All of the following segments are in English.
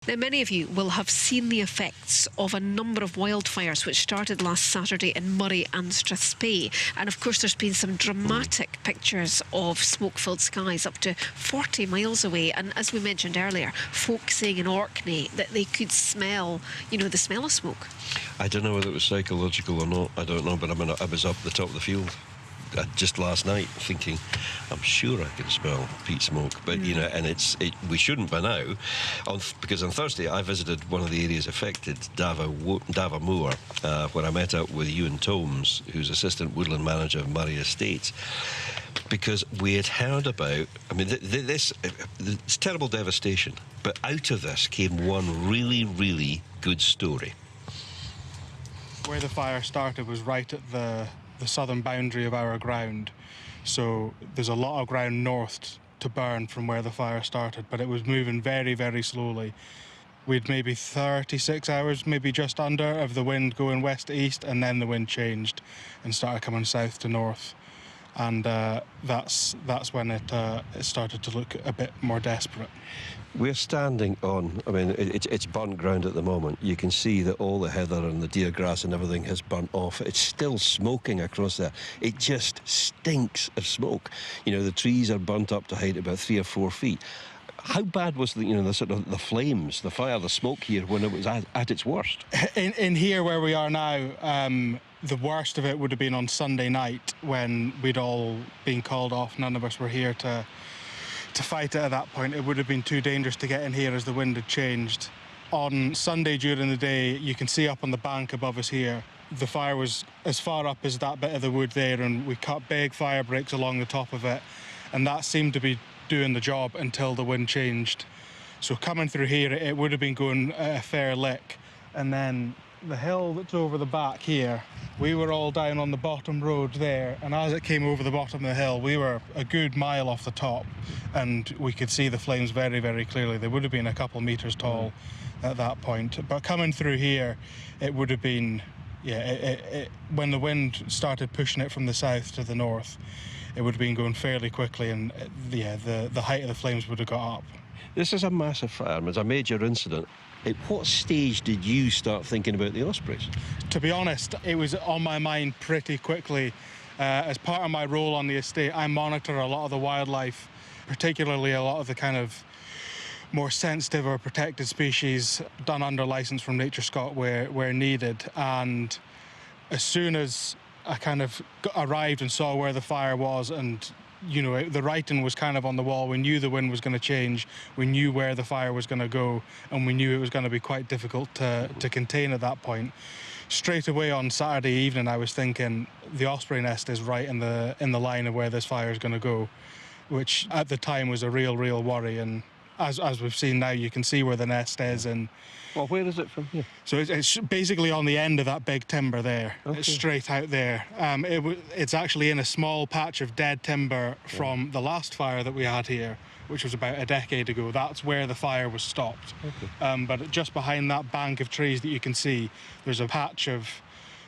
Now, many of you will have seen the effects of a number of wildfires which started last Saturday in Moray and Osprey. And of course, there's been some dramatic pictures of smoke-filled skies up to 40 miles away. And as we mentioned earlier, folk saying in Orkney that they could smell, the smell of smoke. I don't know whether it was psychological or not. I don't know, but I was up the top of the field just last night thinking, I'm sure I can smell peat smoke, but and we shouldn't by now, because on Thursday I visited one of the areas affected, Dava Moor, where I met up with Ewan Tomes, who's assistant woodland manager of Moray Estates, because we had heard about, this terrible devastation, but out of this came one really, really good story. Where the fire started was right at the southern boundary of our ground, so there's a lot of ground north to burn from where the fire started, but it was moving very, very slowly. We'd maybe 36 hours, maybe just under, of the wind going west to east, and then the wind changed and started coming south to north, and that's when it started to look a bit more desperate. We're standing on, it's burnt ground at the moment. You can see that all the heather and the deer grass and everything has burnt off. It's still smoking across there. It just stinks of smoke. The trees are burnt up to height about 3 or 4 feet. How bad was the flames, the fire, the smoke here when it was at its worst? In here where we are now, the worst of it would have been on Sunday night when we'd all been called off. None of us were here to fight it at that point. It would have been too dangerous to get in here as the wind had changed. On Sunday during the day, you can see up on the bank above us here, the fire was as far up as that bit of the wood there, and we cut big fire breaks along the top of it, and that seemed to be doing the job until the wind changed. So coming through here, it would have been going a fair lick. And then the hill that's over the back here, we were all down on the bottom road there, and as it came over the bottom of the hill, we were a good mile off the top, and we could see the flames very, very clearly. They would have been a couple metres tall at that point. But coming through here, it would have been, when the wind started pushing it from the south to the north, it would have been going fairly quickly, and the height of the flames would have got up. This is a massive fire. It's a major incident. At what stage did you start thinking about the ospreys? To be honest, it was on my mind pretty quickly. As part of my role on the estate, I monitor a lot of the wildlife, particularly a lot of the kind of more sensitive or protected species done under licence from Nature Scot where needed. And as soon as I kind of arrived and saw where the fire was, and the writing was kind of on the wall. We knew the wind was going to change. We knew where the fire was going to go, and we knew it was going to be quite difficult to contain at that point. Straight away on Saturday evening, I was thinking the osprey nest is right in the line of where this fire is going to go, which at the time was a real worry. And as we've seen now, you can see where the nest is. And well, where is it from here? So it's basically on the end of that big timber there. Okay. It's straight out there. It's actually in a small patch of dead timber from the last fire that we had here, which was about a decade ago. That's where the fire was stopped. Okay. But just behind that bank of trees that you can see, there's a patch of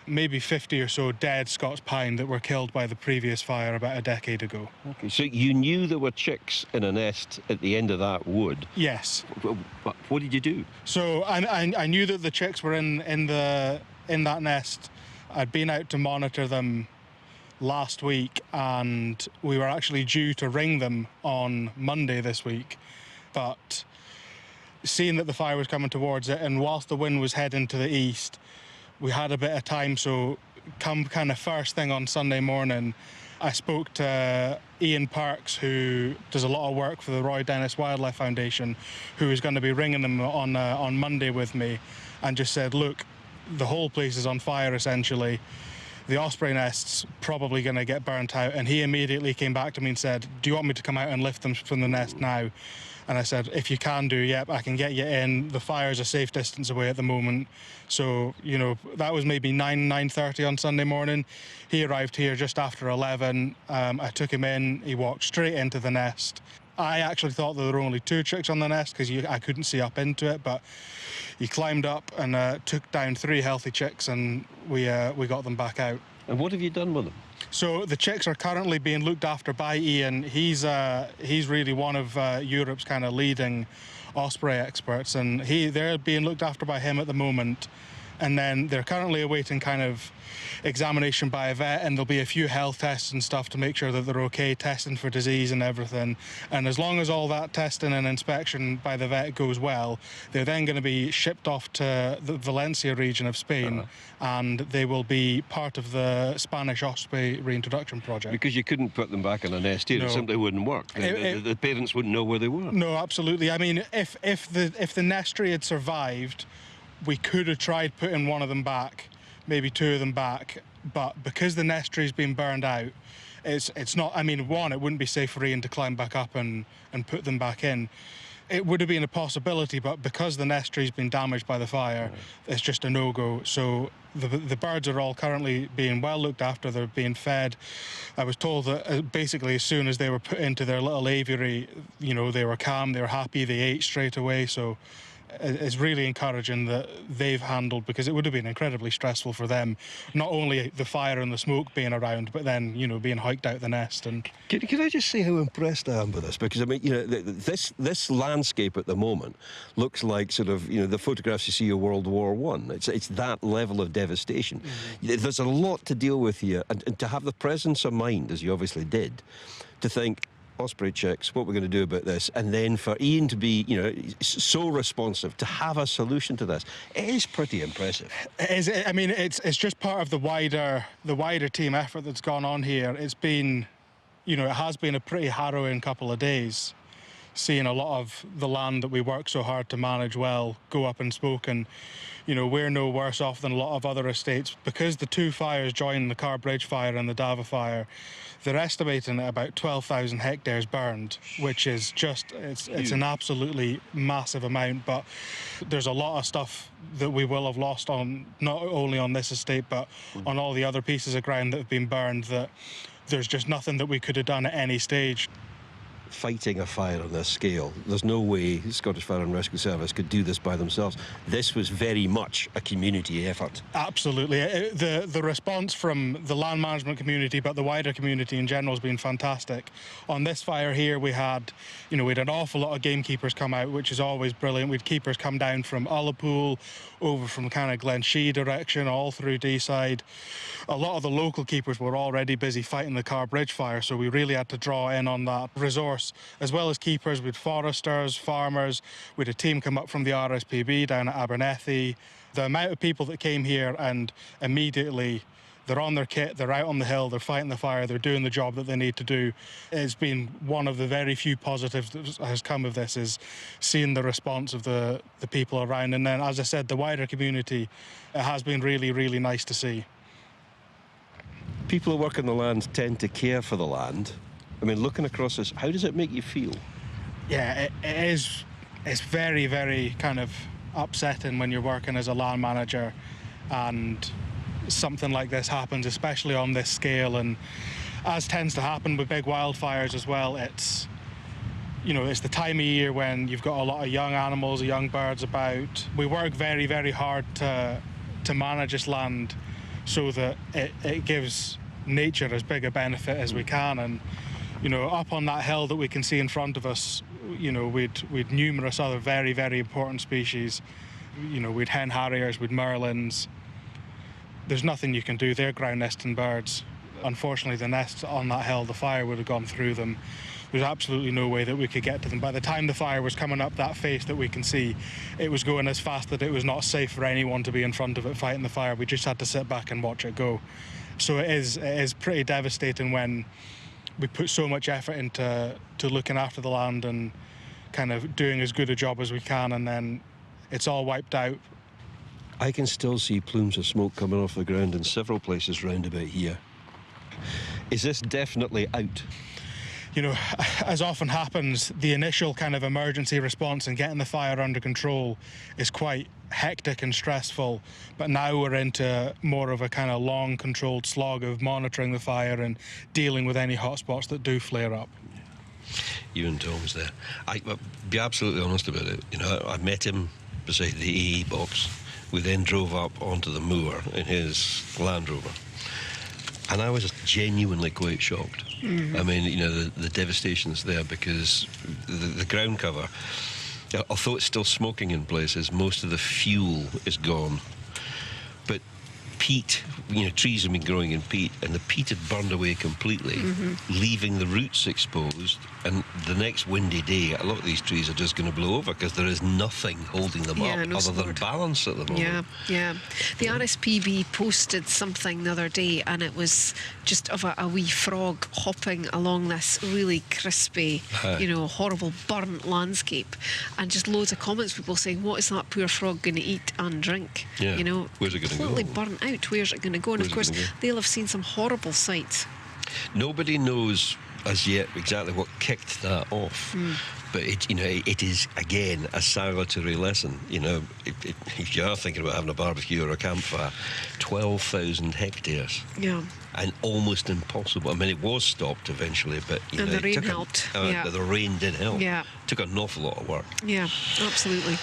maybe 50 or so dead Scots pine that were killed by the previous fire about a decade ago. Okay, so you knew there were chicks in a nest at the end of that wood? Yes. What did you do? So I knew that the chicks were in that nest. I'd been out to monitor them last week, and we were actually due to ring them on Monday this week. But seeing that the fire was coming towards it, and whilst the wind was heading to the east, we had a bit of time, so come kind of first thing on Sunday morning, I spoke to Ian Parks, who does a lot of work for the Roy Dennis Wildlife Foundation, who is going to be ringing them on Monday with me, and just said, look, the whole place is on fire essentially. The osprey nest's probably going to get burnt out. And he immediately came back to me and said, do you want me to come out and lift them from the nest now? And I said, if you can do, yep, I can get you in. The fire's a safe distance away at the moment. So, that was maybe 9:30 on Sunday morning. He arrived here just after 11. I took him in. He walked straight into the nest. I actually thought there were only 2 chicks on the nest because I couldn't see up into it, but he climbed up and took down 3 healthy chicks, and we got them back out. And what have you done with them? So the chicks are currently being looked after by Ian. He's really one of Europe's kind of leading Osprey experts, and they're being looked after by him at the moment. And then they're currently awaiting kind of examination by a vet, and there'll be a few health tests and stuff to make sure that they're okay, testing for disease and everything. And as long as all that testing and inspection by the vet goes well, they're then going to be shipped off to the Valencia region of Spain, and they will be part of the Spanish Osprey reintroduction project. Because you couldn't put them back in a nest here, No. it simply wouldn't work. The parents wouldn't know where they were. No, absolutely. I mean, if the nestry had survived, we could have tried putting one of them back, maybe two of them back, but because the nestry's been burned out, it's not, I mean, one, it wouldn't be safe for Ian to climb back up and put them back in. It would have been a possibility, but because the nestry's been damaged by the fire, it's just a no-go. So the birds are all currently being well looked after. They're being fed. I was told that basically as soon as they were put into their little aviary, you know, they were calm, they were happy, they ate straight away. So it's really encouraging that they've handled, because it would have been incredibly stressful for them, not only the fire and the smoke being around, but then, you know, being hiked out the nest. And Can I just say how impressed I am with this? Because, I mean, you know, this landscape at the moment looks like sort of, you know, the photographs you see of World War I. It's that level of devastation. There's a lot to deal with here, and to have the presence of mind, as you obviously did, to think, Osprey chicks, what we're going to do about this, and then for Ian to be, you know, so responsive, to have a solution to this, it is pretty impressive. it is, I mean, it's just part of the wider team effort that's gone on here. It's been, you know, it has been a pretty harrowing couple of days, seeing a lot of the land that we work so hard to manage well go up in smoke. And, you know, we're no worse off than a lot of other estates, because the two fires joined, the Car Bridge fire and the Dava fire. They're estimating at about 12,000 hectares burned, which is just, it's an absolutely massive amount. But there's a lot of stuff that we will have lost on, not only on this estate, but on all the other pieces of ground that have been burned, that there's just nothing that we could have done at any stage. Fighting a fire on this scale, there's no way the Scottish Fire and Rescue Service could do this by themselves. This was very much a community effort. Absolutely. The response from the land management community, but the wider community in general, has been fantastic. On this fire here, we had an awful lot of gamekeepers come out, which is always brilliant. We had keepers come down from Ullapool, over from kind of Glenshee direction, all through Deeside. A lot of the local keepers were already busy fighting the Car Bridge fire, so we really had to draw in on that resource. As well as keepers, with foresters, farmers, we had a team come up from the RSPB down at Abernethy. The amount of people that came here, and immediately they're on their kit, they're out on the hill, they're fighting the fire, they're doing the job that they need to do. It's been one of the very few positives that has come of this, is seeing the response of the people around. And then, as I said, the wider community, it has been really, really nice to see. People who work on the land tend to care for the land. I mean, looking across this, how does it make you feel? Yeah, it is. It's very, very kind of upsetting when you're working as a land manager and something like this happens, especially on this scale. And as tends to happen with big wildfires as well, it's the time of year when you've got a lot of young animals, young birds about. We work very, very hard to manage this land so that it gives nature as big a benefit as we can. And up on that hill that we can see in front of us, we'd numerous other very, very important species. We'd hen harriers, we'd merlins. There's nothing you can do. They're ground nesting birds. Unfortunately, the nests on that hill, the fire would have gone through them. There's absolutely no way that we could get to them. By the time the fire was coming up that face that we can see, it was going as fast that it was not safe for anyone to be in front of it fighting the fire. We just had to sit back and watch it go. So it is pretty devastating when we put so much effort into looking after the land and kind of doing as good a job as we can, and then it's all wiped out. I can still see plumes of smoke coming off the ground in several places round about here. Is this definitely out? As often happens, the initial kind of emergency response and getting the fire under control is quite hectic and stressful, but now we're into more of a kind of long controlled slog of monitoring the fire and dealing with any hotspots that do flare up. You and Tom's there. I'll be absolutely honest about it. I met him beside the AE box. We then drove up onto the moor in his Land Rover, and I was genuinely quite shocked. I mean, the devastation's there because the ground cover Although it's still smoking in places, most of the fuel is gone. But peat, trees have been growing in peat, and the peat had burned away completely, leaving the roots exposed. And the next windy day, a lot of these trees are just going to blow over because there is nothing holding them up no other than support. balance at the moment. Yeah. The RSPB posted something the other day, and it was just of a wee frog hopping along this really crispy, horrible burnt landscape, and just loads of comments, people saying, what is that poor frog going to eat and drink? Yeah. Where's it going to go? Completely burnt out. Where's it going to go? And Where's of course, it gonna go? they'll have seen some horrible sights. Nobody knows as yet exactly what kicked that off. But it is again a salutary lesson. If you are thinking about having a barbecue or a campfire, 12,000 hectares. Yeah. And almost impossible. I mean, it was stopped eventually, but And the rain took helped. The rain did help. Yeah. Took an awful lot of work. Yeah, absolutely.